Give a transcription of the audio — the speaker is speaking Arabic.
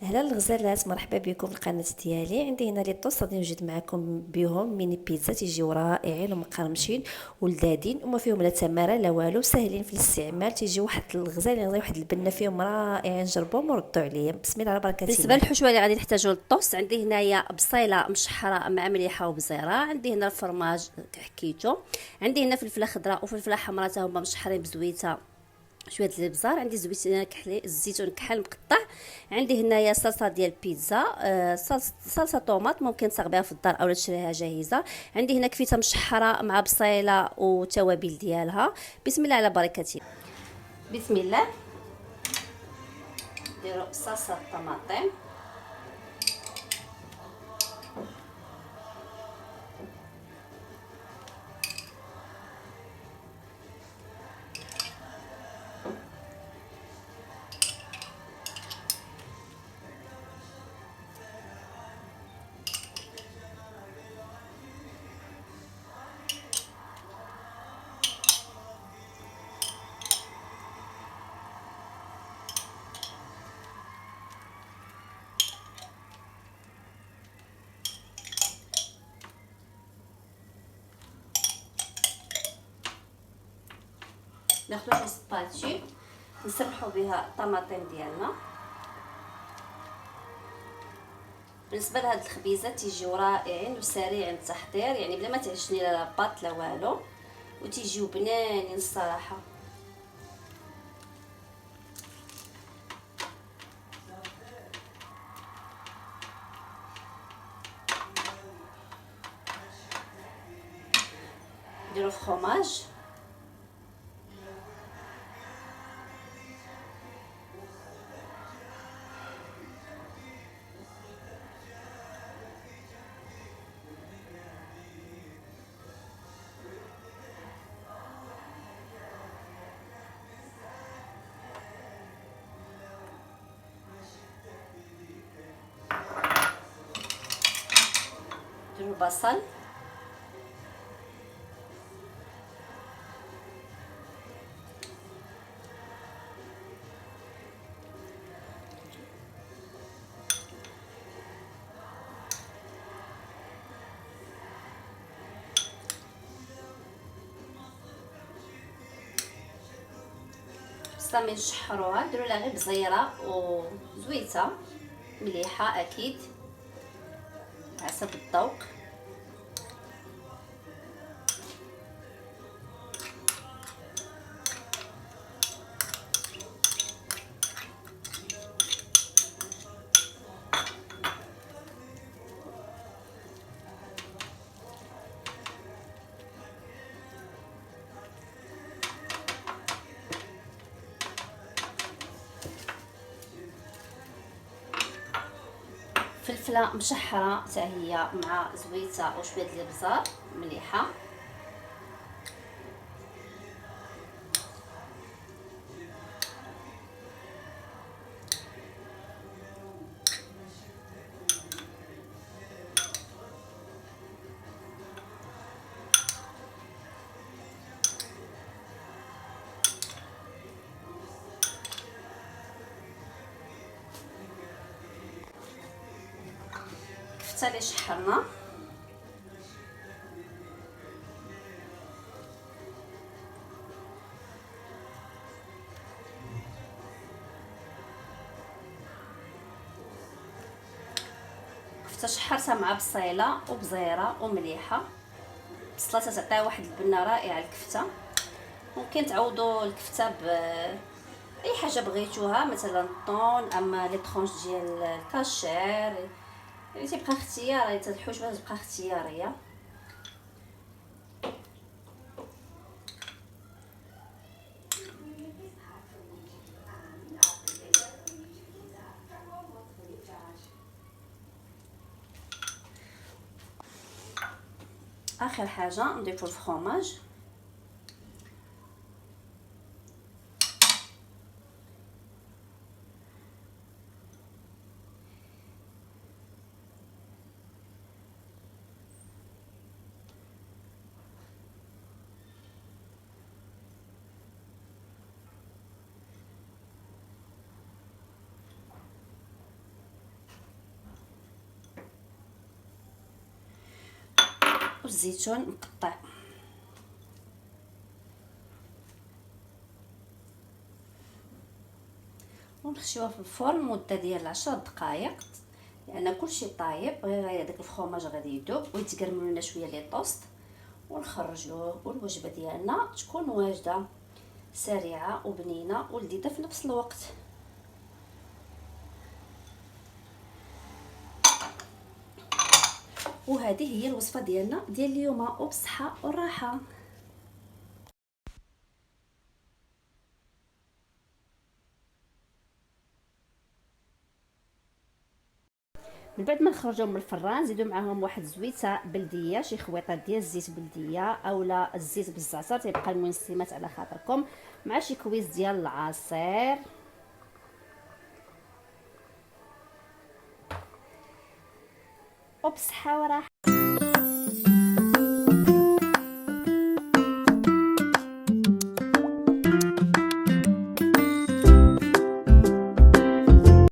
هلا الغزالات، مرحبا بكم في القناه ديالي. عندي هنا لي طوست غادي نوجد معكم بهم ميني بيتزا تيجيو رائعين ومقرمشين ولذاذين وما فيهم لا تماره لا والو، ساهلين في الاستعمال، تيجيو واحد الغزال يعني واحد البنه فيهم رائعين. جربوهم وردوا عليا. بسم الله على بركه بالنسبه الله. للحشوه اللي غادي نحتاجو للطوست، عندي هنايا بصيله مشحره مع مليحه وبزيره، عندي هنا الفرماج حكيتو، عندي هنا فلفله خضراء وفلفله حمراء تا هما مشحرين بزويته، شويه ديال البزار، عندي زويت كحلي الزيتون كحل مقطع، عندي هنايا صلصه ديال البيتزا، صلصه طوماط ممكن تصاغبيها في الدار او تشريها جاهزه، عندي هنا كفيته مشحره مع بصيله وتوابل ديالها. بسم الله على بركه الله. بسم الله. نديرو صلصه الطماطم، ناخدو شي سباتشي نسرحو بها الطماطم ديالنا. بالنسبه لهاد الخبيزات تيجيو رائعين وسريع التحضير، يعني بلا ما تعجني لا باط لا والو، وتيجيو بنانين الصراحه. نديرو الفرomاج، نديرو البصل، صافي نشحروها، نديرو لها غير بزيره وزويته مليحه اكيد حسب الذوق. فلفله مشحره حتى هي مع زويته وشويه ديال البزار مليحه. كفته اللي شحرنا، كفته شحرتها مع بصيله وبزيره ومليحه، بصله تعطيها واحد البنه رائعه الكفته. ممكن تعوضوا الكفته اي حاجه بغيتوها، مثلا الطون اما لي طرونش ديال الكاشير، يعني تيبقى اختياري، حتى الحشوه تبقى اختياريه. اخر حاجه نضيفو الفرomاج، الزيتون مقطع. ونخشيوها في الفرن مده ديال 10 دقائق، لان كلشي طايب، غير داك الفرماج غادي يذوب ويتكرمل لنا شويه لي طوست ونخرجوه. والوجبه ديالنا تكون واجده، سريعه وبنينه ولذيذه في نفس الوقت. وهذه هي الوصفه ديالنا ديال اليوم، وبصحه والراحه. من بعد ما نخرجوهم من الفران نزيدو معاهم واحد زويته بلديه، شي خويطات ديال الزيت بلديه اولا الزيت بالزعتر، تيبقى المنسمات على خاطركم، مع شي كويس ديال العصير. وبصحه وراحه.